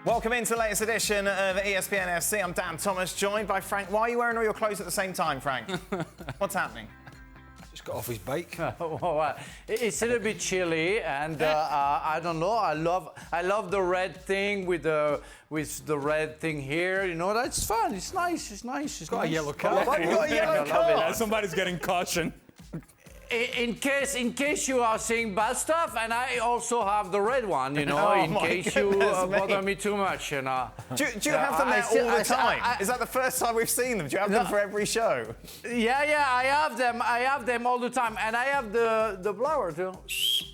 Welcome into the latest edition of ESPN FC. I'm Dan Thomas, joined by Frank. Why are you wearing all your clothes at the same time, Frank? What's happening? Just got off his bike. It's a little bit chilly, and I don't know. I love the red thing with the red thing here. You know, that's fun. It's nice. It's nice. It's Got nice. a yellow card. Why have you got a yellow card? Somebody's getting caution. In case you are saying bad stuff, and I also have the red one, you know, Oh, in case you bother me too much, you know. Do you have them there all the time? Is that the first time we've seen them? Do you have them for every show? Yeah, I have them. I have them all the time, and I have the blower too.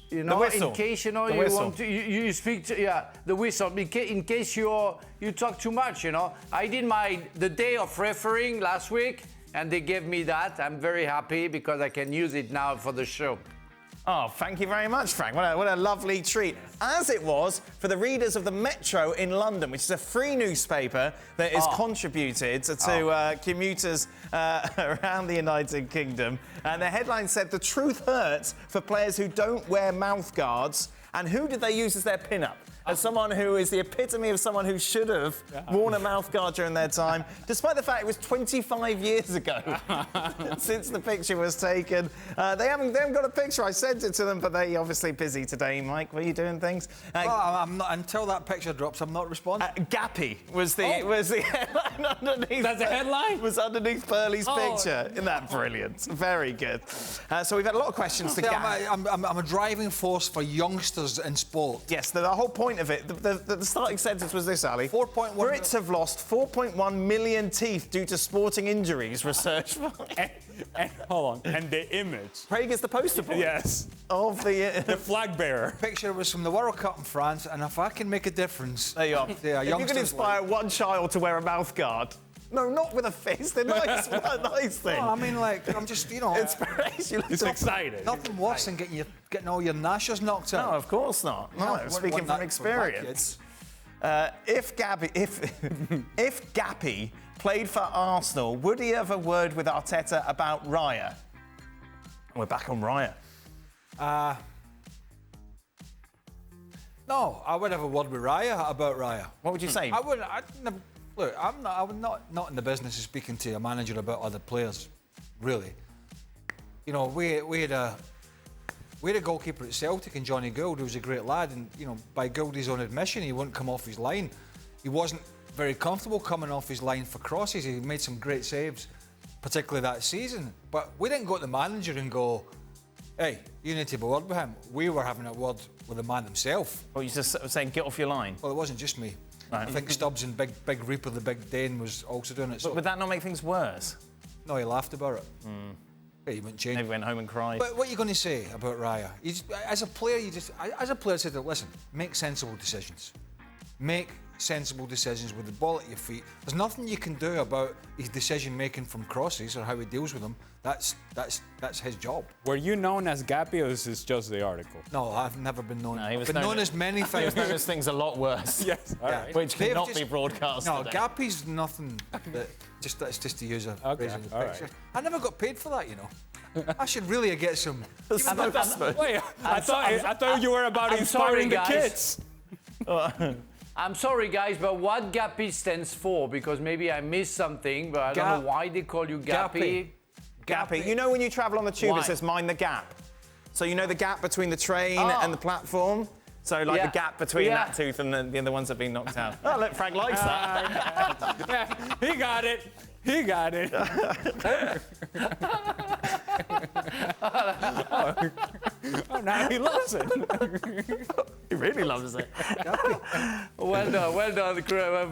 You know, The whistle. in case you whistle. want to, you speak to the whistle. In case you talk too much, you know. I did the day of refereeing last week, and they gave me that. I'm very happy because I can use it now for the show. Oh, thank you very much, Frank. What a lovely treat. As it was for the readers of the Metro in London, which is a free newspaper that is contributed to commuters around the United Kingdom. And the headline said, "The truth hurts for players who don't wear mouthguards." And who did they use as their pin-up? As someone who is the epitome of someone who should have worn a mouthguard during their time, despite the fact it was 25 years ago since the picture was taken. They haven't got a picture. I sent it to them, but they're obviously busy today. Mike, were you doing things? I'm not, until that picture drops, I'm not responding. Gappy was the headline underneath. That's the headline? Was underneath Burley's picture. Isn't that brilliant? Very good. So we've had a lot of questions to Gappy. I'm a driving force for youngsters in sport. Yes, the whole point of it, the starting sentence was this, Ali. 4.1 Brits have lost 4.1 million teeth due to sporting injuries, research. And hold on, and the image. Craig is the poster boy. Yes. Of The flag bearer. Picture was from the World Cup in France, and if I can make a difference, There you are. Yeah, If you can youngsters inspire one child to wear a mouthguard. No, not with a fist. They're nice. What a nice thing. I mean, like, I'm just, you know, Inspiration. He's excited. nothing worse than getting all your gnashers knocked out. No, of course not. No, wouldn't speaking want from that experience. If Gappy played for Arsenal, would he have a word with Arteta about Raya? We're back on Raya. No, I would have a word with Raya about Raya. What would you say? I wouldn't. Look, I'm not in the business of speaking to a manager about other players, really. You know, we had a goalkeeper at Celtic and Johnny Gould, who was a great lad, and you know, by Gould's own admission, he wouldn't come off his line. He wasn't very comfortable coming off his line for crosses. He made some great saves, particularly that season. But we didn't go to the manager and go, "Hey, you need to have a word with him." We were having a word with the man himself. Or you just saying, get off your line? Well, it wasn't just me. Right. I think Stubbs and Big Reaper, the Big Dane, was also doing it. So, But would that not make things worse? no, he laughed about it. Yeah, he wouldn't change. Maybe went home and cried. But what are you going to say about Raya? As a player, I said, listen, make sensible decisions. Make sensible decisions with the ball at your feet. There's nothing you can do about his decision making from crosses or how he deals with them. That's his job. Were you known as Gappy, or is this just the article? No, I've never been known. No, he was I've been known known as many He things. was known as things a lot worse. Yes. All right. Which They've cannot just- be broadcast No, today. Gappy's nothing. That's just to use a phrase in the all picture. right. I never got paid for that, you know. I should really get some. Wait, I thought you were about inspiring the kids. I'm sorry, guys, but what Gappy stands for? Because maybe I missed something, but I don't know why they call you Gappy. Gappy. You know when you travel on the tube, Why? it says mind the gap. So you know the gap between the train and the platform? So like the gap between that tooth and the other ones that have been knocked out. Oh, look, Frank likes that. Yeah, he got it. He got it. Oh, now he loves it. He really loves it. Well done,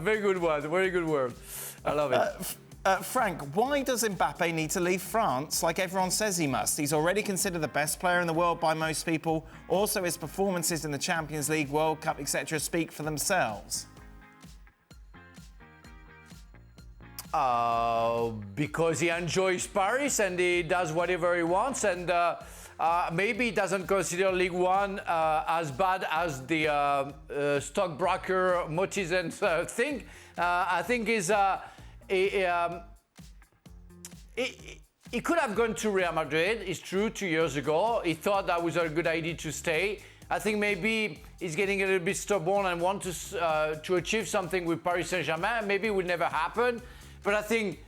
very good one, very good word. I love it. Frank, why does Mbappe need to leave France like everyone says he must? He's already considered the best player in the world by most people. Also, his performances in the Champions League, World Cup, etc. speak for themselves. Because he enjoys Paris and he does whatever he wants, and maybe he doesn't consider League One as bad as the stockbroker Motizen thing. I think he could have gone to Real Madrid. It's true, 2 years ago. He thought that was a good idea to stay. I think maybe he's getting a little bit stubborn and wants to achieve something with Paris Saint-Germain. Maybe it will never happen. But I think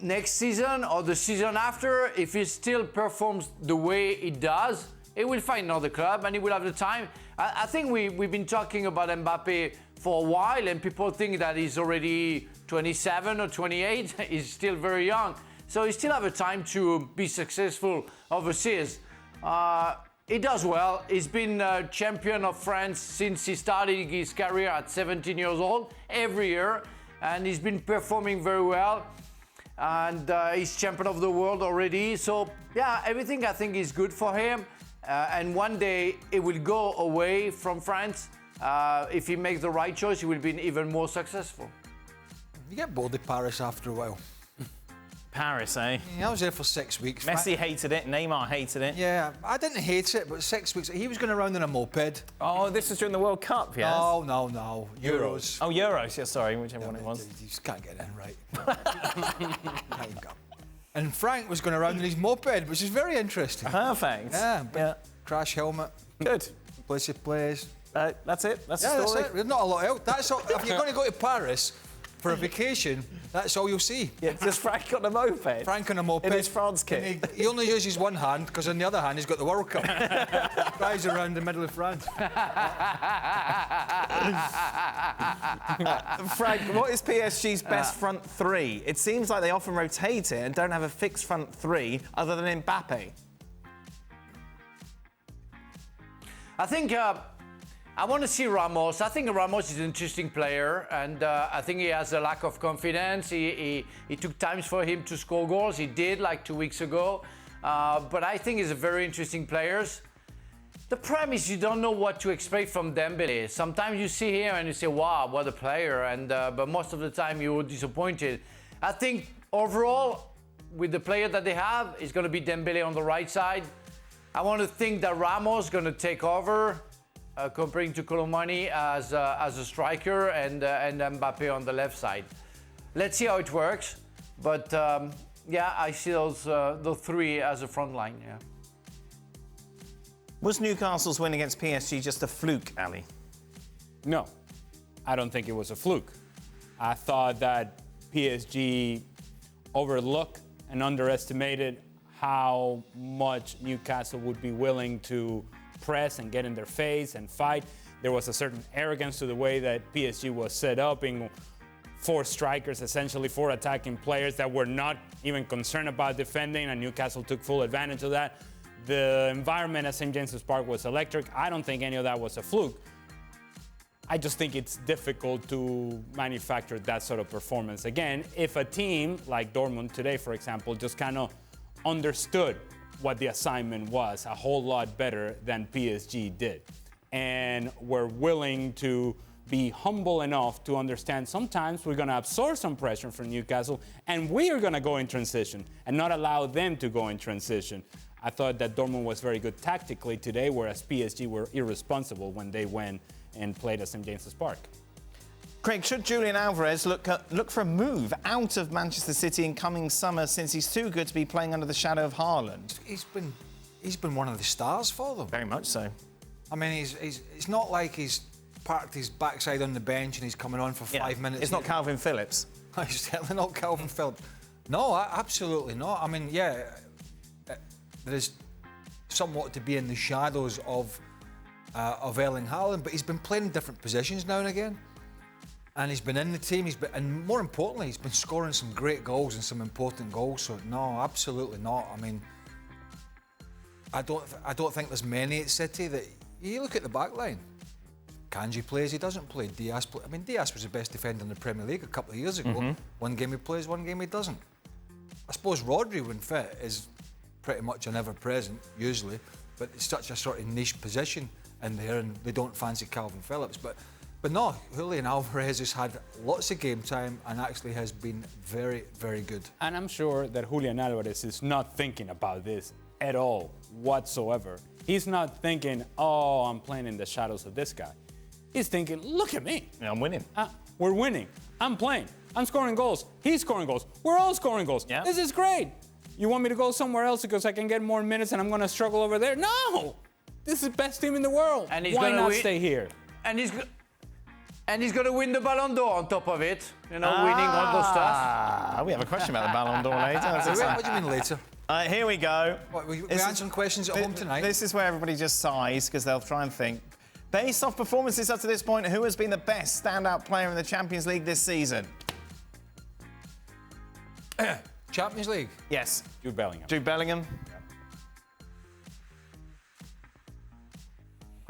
next season or the season after, if he still performs the way he does, he will find another club and he will have the time. I think we've been talking about Mbappe for a while, and people think that he's already 27 or 28. He's still very young. So he still have a time to be successful overseas. He does well. He's been champion of France since he started his career at 17 years old, every year. And he's been performing very well. And he's champion of the world already. So, yeah, everything I think is good for him. And one day he will go away from France. If he makes the right choice, he will be even more successful. You get bored of Paris after a while. Paris, eh? Yeah, I was there for 6 weeks. Messi hated it, Neymar hated it. Yeah, I didn't hate it, but 6 weeks. He was going around in a moped. Oh, this was during the World Cup, yes? No. Euros. Oh, Euros, yeah, sorry, whichever one it was. You just can't get it in right. And Frank was going around in his moped, which is very interesting. Perfect. Yeah, crash helmet. Good. Place he plays. That's it? That's the Yeah, story? that's it. There's not a lot else. That's all. If you're going to go to Paris for a vacation, that's all you'll see. Yeah, just Frank on a moped. Frank on a moped. In his France kit. And he only uses one hand, because on the other hand, he's got the World Cup. Drives around the middle of France. Frank, what is PSG's best front three? It seems like they often rotate it and don't have a fixed front three other than Mbappe. I think I want to see Ramos. I think Ramos is an interesting player, and I think he has a lack of confidence. He took times for him to score goals. He did, like 2 weeks ago. But I think he's a very interesting player. The problem is you don't know what to expect from Dembele. Sometimes you see him and you say, wow, what a player. And but most of the time you're disappointed. I think overall, with the player that they have, it's going to be Dembele on the right side. I want to think that Ramos is going to take over. Comparing to Colomani as a striker and Mbappe on the left side. Let's see how it works. But yeah, I see those three as a front line. Yeah. Was Newcastle's win against PSG just a fluke, Ali? No, I don't think it was a fluke. I thought that PSG overlooked and underestimated how much Newcastle would be willing to press and get in their face and fight. There was a certain arrogance to the way that PSG was set up, in 4 strikers, essentially 4 attacking players that were not even concerned about defending, and Newcastle took full advantage of that. The environment at St. James's Park was electric. I don't think any of that was a fluke. I just think it's difficult to manufacture that sort of performance again if a team like Dortmund today, for example, just kind of understood what the assignment was a whole lot better than PSG did. And we're willing to be humble enough to understand sometimes we're going to absorb some pressure from Newcastle and we are going to go in transition and not allow them to go in transition. I thought that Dortmund was very good tactically today, whereas PSG were irresponsible when they went and played at St. James's Park. Craig, should Julian Alvarez look for a move out of Manchester City in coming summer, since he's too good to be playing under the shadow of Haaland? He's been one of the stars for them. Very much so. I mean, it's not like he's parked his backside on the bench and he's coming on for 5 minutes. It's not Calvin Phillips. It's certainly not Calvin Phillips. No, absolutely not. I mean, yeah, there is somewhat to be in the shadows of Erling Haaland, but he's been playing in different positions now and again. And he's been in the team, and more importantly, he's been scoring some great goals and some important goals. So no, absolutely not. I mean, I don't think there's many at City that you look at the back line. Kanji plays, he doesn't play. Diaz plays. I mean, Diaz was the best defender in the Premier League a couple of years ago. Mm-hmm. One game he plays, one game he doesn't. I suppose Rodri, when fit, is pretty much an ever-present, usually, but it's such a sort of niche position in there, and they don't fancy Calvin Phillips. But no, Julian Alvarez has had lots of game time and actually has been very, very good. And I'm sure that Julian Alvarez is not thinking about this at all, whatsoever. He's not thinking, oh, I'm playing in the shadows of this guy. He's thinking, look at me. Yeah, I'm winning. We're winning. I'm playing. I'm scoring goals. He's scoring goals. We're all scoring goals. Yeah. This is great. You want me to go somewhere else because I can get more minutes and I'm going to struggle over there? No! This is the best team in the world. And he's Why gonna not win- stay here? And he's going to win the Ballon d'Or on top of it. You know, winning all those stuff. We have a question about the Ballon d'Or later. What do you mean later? Here we go. What, we're This is- answering questions at home tonight? This is where everybody just sighs because they'll try and think. Based off performances up to this point, who has been the best standout player in the Champions League this season? Champions League? Yes. Jude Bellingham. Jude Bellingham.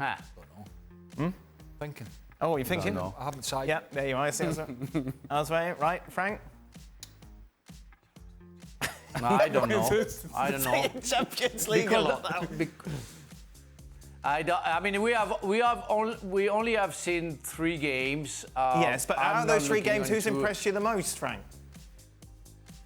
Ah. Thinking. Oh, what are you thinking? I haven't decided. Yeah, there you are. I see elsewhere. Right, Frank? No, I don't know. I don't know. Champions League a lot. I mean, we only have seen 3 games. Yes, but out of those 3 games, who's impressed you the most, Frank?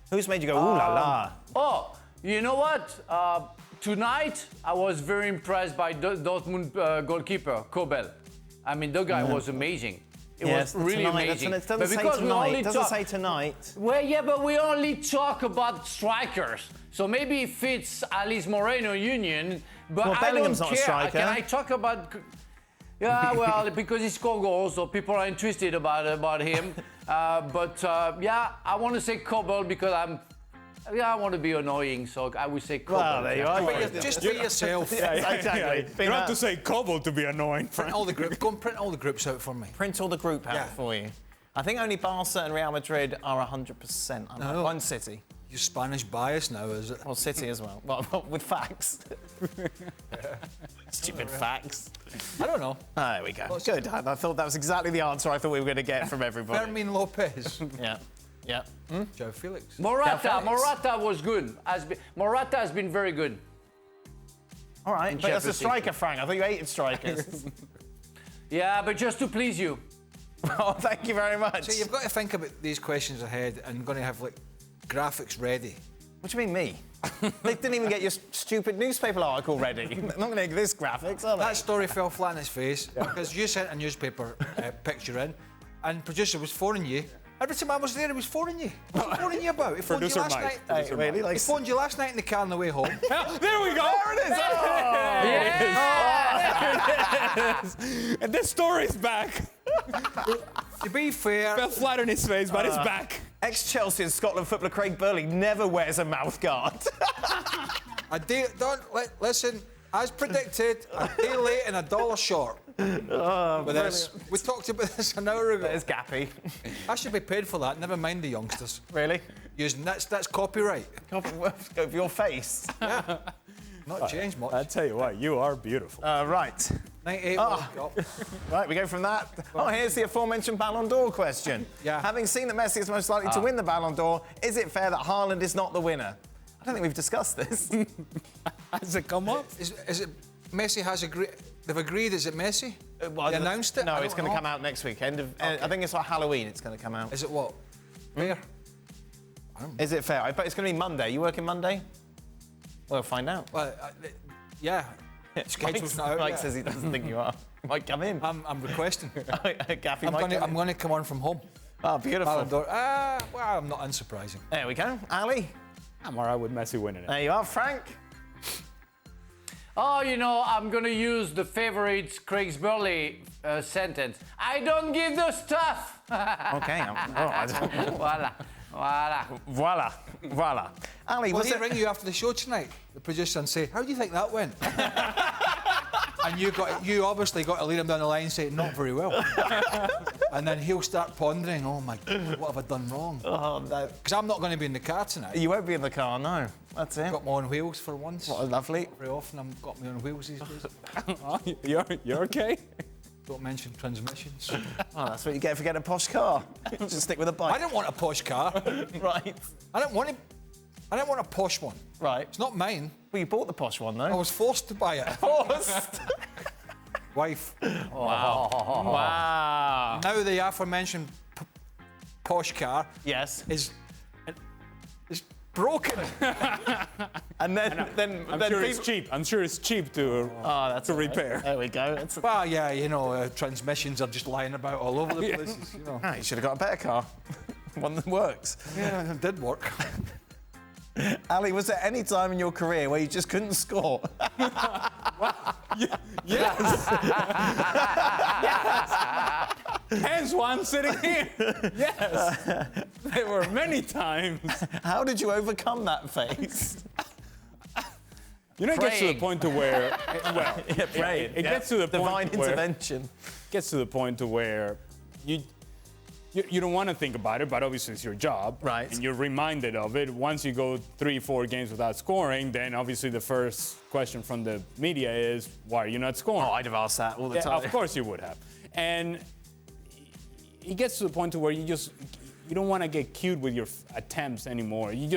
Who's made you go, ooh la la? Oh, you know what? Tonight, I was very impressed by Dortmund goalkeeper, Kobel. I mean, the guy was amazing. It was really amazing. It doesn't say tonight. It doesn't say tonight. Well, yeah, but we only talk about strikers. So maybe it fits Ali's Moreno Union, but Well, I Bellingham's don't not a care. striker. Can I talk about... Yeah, well, because he scored goals, so people are interested about him. Yeah, I want to say Kobel because I want to be annoying, so I would say Kobel. Well, there you are. Just be yourself. Exactly. You don't have to say Cobble to be annoying. Print all the groups. Go and print all the groups out for me. Print all the group out for you. I think only Barca and Real Madrid are 100%. No. One City. Your Spanish bias now, is it? Well, City as well. Well, with facts. Stupid facts. I don't know. Oh, there we go. Good. I thought that was exactly the answer I thought we were going to get from everybody. Fermin Lopez. Yeah. Yeah. Joe Felix. Morata was good. Morata has been very good. All right, but that's a Champions striker, Frank. I thought you hated strikers. Yeah, but just to please you. Oh, thank you very much. So you've got to think about these questions ahead and going to have like graphics ready. What do you mean, me? They didn't even get your stupid newspaper article ready. They're not going to get this graphics, are they? That story fell flat in his face because you sent a newspaper picture in and producer was phoning you. Every time I was there, he was phoning you. What was he phoning you about? He phoned you last night. Hey, really? He phoned you last night in the car on the way home. There we go. There it is. Oh. And this story's back. To be fair, Fell flat on his face, but it's back. Ex-Chelsea and Scotland footballer Craig Burley never wears a mouthguard. listen, as predicted, a day late and $1 short. With this. We talked about this an hour ago. There's Gappy. I should be paid for that, never mind the youngsters. Really? Using that's copyright. Of your face. Not changed much. I tell you what, you are beautiful. Right. 98 World Cup. Right, we go from that. Oh, here's the aforementioned Ballon d'Or question. Yeah. Having seen that Messi is most likely to win the Ballon d'Or, is it fair that Haaland is not the winner? I don't think we've discussed this. Has it come up? Is it Messi has agreed? They've agreed. Is it Messi? They announced it. No, I it's don't going to know. come out next week. I think it's like Halloween. It's going to come out. Is it what? Where? Is it fair? I bet it's going to be Monday. You working Monday? We'll find out. Well, yeah. Schedule's not out Mike yet. says he doesn't think you are. Might come in. I'm requesting. Gappy I'm might come in. going to come on from home. Oh, beautiful. Ballon d'Or. Well, I'm not unsurprising. There we go. Ali, I'm all right with Messi winning it. there you are. Frank. Oh, you know, I'm going to use the favorite Craig's Burley sentence. I don't give the stuff. Okay. Voila. Ali, Will was he it... ring you after the show tonight, the producer, and say, "How do you think that went?" And you obviously got to lead him down the line and say, "Not very well." And then he'll start pondering, "Oh my God, what have I done wrong?" Oh, no. Because I'm not going to be in the car tonight. You won't be in the car, no. That's it. Got my own wheels for once. What a lovely... Very often I've got my own wheels these days. Oh, you're okay? Don't mention transmissions. Oh, that's what you get for getting a posh car. Just stick with a I bike. didn't want a posh car. Right. I didn't want a posh one. Right. It's not mine. Well, you bought the posh one, I though. was forced to buy it. Forced. Wife. Wow. Now the aforementioned posh car Yes. is broken. And then I'm sure it's cheap. I'm sure it's cheap to repair. There we go. That's Well, yeah, you know, transmissions are just lying about all over the places, you know. Ah, you should have got a better car. One that works. Yeah, it did work. Ali, was there any time in your career where you just couldn't score? Yes. Yes. Hence why I'm sitting here. Yes. There were many times. How did you overcome that face? You know, it gets to the point to where, well, It gets to the divine point where intervention. gets to the point to where you don't want to think about it, but obviously it's your job, Right. And you're reminded of it. Once you go 3-4 games without scoring, then obviously the first question from the media is, why are you not scoring? Oh, I'd have asked that all the Yeah, time. of course you would have. And it gets to the point to where you don't want to get cute with your attempts anymore. You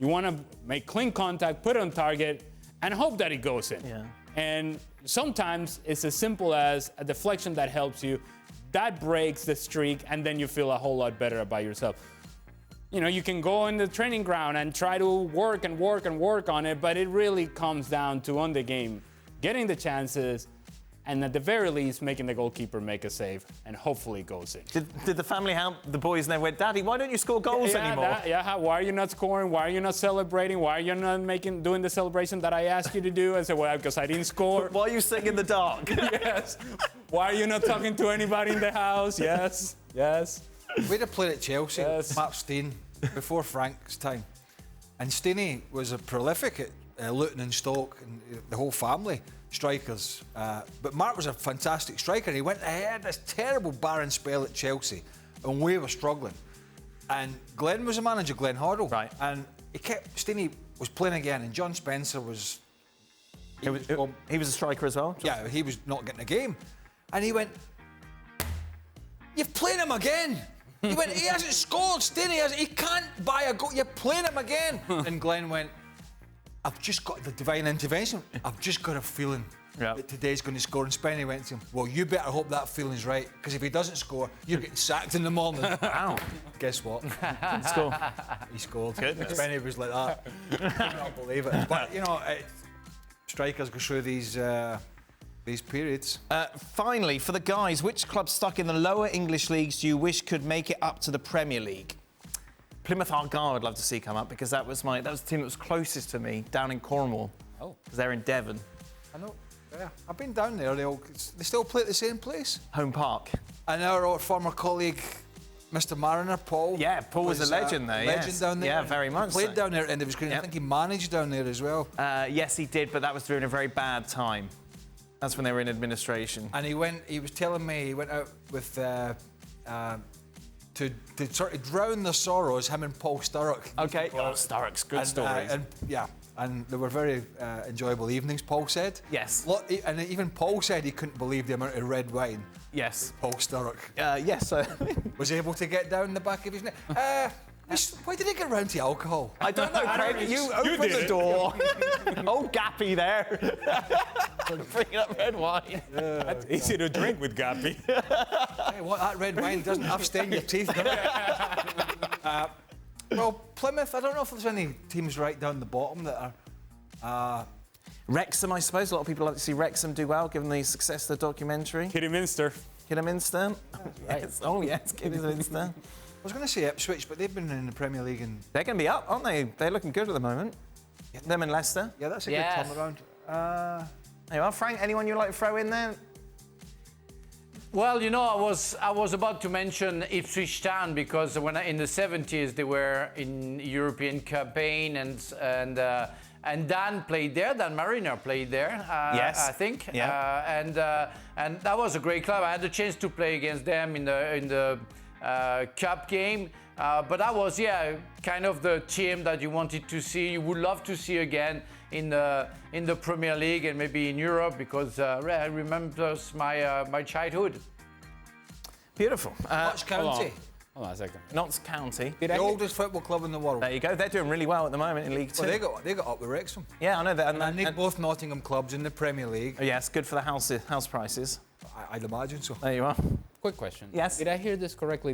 want to make clean contact, put it on target, and hope that it goes in. Yeah. And sometimes it's as simple as a deflection that helps you. That breaks the streak, and then you feel a whole lot better about yourself. You know, you can go in the training ground and try to work on it, but it really comes down to, on the game, getting the chances, and at the very least, making the goalkeeper make a save, and hopefully it goes in. Did the family help the boys and they went, Daddy, why don't you score goals anymore? Why are you not scoring? Why are you not celebrating? Why are you not doing the celebration that I asked you to do? I said, well, because I didn't score. Why are you sitting in the dark? Yes. Why are you not talking to anybody in the house? Yes. We'd have played at Chelsea, Yes. Mark Stein, before Frank's time. And Steiny was a prolific at Luton and Stoke, and the whole family, strikers. But Mark was a fantastic striker, and he went ahead this terrible barren spell at Chelsea, and we were struggling. And Glenn was the manager, Glenn Hoddle. Right. And Steiny was playing again, and John Spencer was... He was a striker as well? Yeah, he was not getting a game. And he went, you've played him again. He went, he hasn't scored, he can't buy a goal, you're playing him again. And Glenn went, I've just got the divine intervention. I've just got a feeling that today's going to score. And Spenny went to him, well, you better hope that feeling's right, because if he doesn't score, you're getting sacked in the morning. Wow. Guess what? Score. He scored. Goodness. Spenny was like that. I can't believe it. But, you know, strikers go through these periods. Finally, for the guys, which club stuck in the lower English leagues do you wish could make it up to the Premier League? Plymouth Argyle I'd love to see come up, because that was the team that was closest to me down in Cornwall. Oh. Because they're in Devon. I know. Yeah, I've been down there. They still play at the same place. Home Park. And our former colleague, Mr. Mariner, Paul. Yeah, Paul was a legend there. Legend yes. down there. Yeah, very much. Played so. down there at the end of his career. Yep. I think he managed down there as well. Yes, he did, but that was during a very bad time. That's when they were in administration. And he was telling me he went out with to sort of drown the sorrows, him and Paul Sturrock. Okay. Oh, Sturrock's good stories. And they were very enjoyable evenings, Paul said. Yes. And even Paul said he couldn't believe the amount of red wine Yes. Paul Sturrock Yes. was able to get down the back of his neck. Why did he get around to alcohol? I don't know, Craig. You opened the door. Oh, Gappy there. Bringing up red wine. That's easy to drink with Gappy. Hey, what, that red wine doesn't stain your teeth, does it? Well, Plymouth, I don't know if there's any teams right down the bottom that are... Wrexham, I suppose. A lot of people like to see Wrexham do well, given the success of the documentary. Kidderminster. Kidderminster. Yes. Oh, yes, Kidderminster. I was going to say Ipswich, but they've been in the Premier League and... They're going to be up, aren't they? They're looking good at the moment. Them and Leicester. Yeah, that's a good turnaround. There you are. Frank, anyone you'd like to throw in there? Well, you know, I was about to mention Ipswich Town, because in the 70s they were in European campaign, and Dan played there. Dan Mariner played there. Yes, I think. Yeah. And that was a great club. I had the chance to play against them in the cup game. But that was, kind of the team that you wanted to see. You would love to see again in the Premier League and maybe in Europe, because I remember my childhood. Beautiful. Notts County. Hold on a second. Notts County. The oldest football club in the world. There you go. They're doing really well at the moment in League Two. Well, they got up with Wrexham. Yeah, I know that. And they're both Nottingham clubs in the Premier League. Oh, yes, good for the house prices. I'd imagine so. There you are. Quick question. Yes. Did I hear this correctly?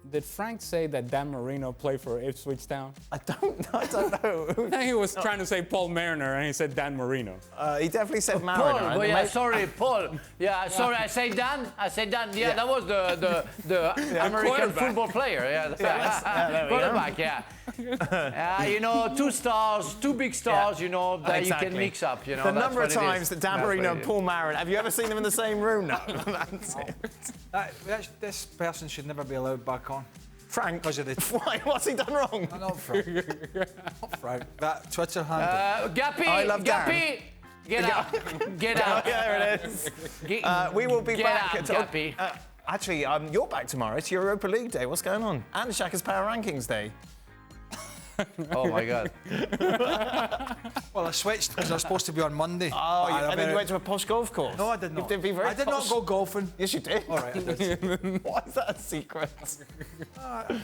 Did Frank say that Dan Marino played for Ipswich Town? I don't know. I think he was trying to say Paul Mariner, and he said Dan Marino. He definitely said Mariner. Paul, sorry, Paul. Yeah, sorry, I say Dan. Yeah, that was the American football player. Yeah, there we go. quarterback. Yeah. You know, 2 stars, 2 big stars, you know, that you can mix up, you know. The that's number of what it is. times that Dan Marino and Paul Maron, have you ever seen them in the same room? No. That's it. This person should never be allowed back on. Frank, Because of the... why? What's he done wrong? Not Frank. Not Frank. That Twitter handle. Gappy, I love Dan. Gappy, get out, get out. There it is. We will be Get back. out, Gappy. Actually, you're back tomorrow. It's Europa League Day. What's going on? And Shaka's Power Rankings Day. Oh my God. Well, I switched because I was supposed to be on Monday. Oh, and then you went to a posh golf course. No, I did not. You did be very I did not posh. go golfing. Yes, you did. All right, I did. Why is that a secret?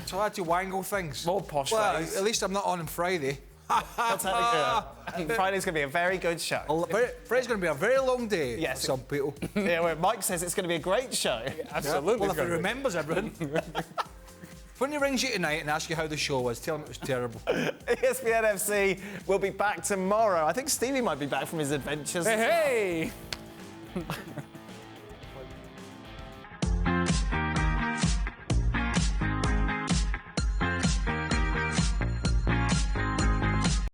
So I had to wangle things. More posh Well, ways. at least I'm not on Friday. That's how they do it. Friday's going to be a very good show. Friday's going to be a very long day Yes. for some people. Yeah, well, Mike says it's going to be a great show. Absolutely. Well, if he remembers everything. When he rings you tonight and asks you how the show was, tell him it was terrible. ESPN FC will be back tomorrow. I think Stevie might be back from his adventures. Hey!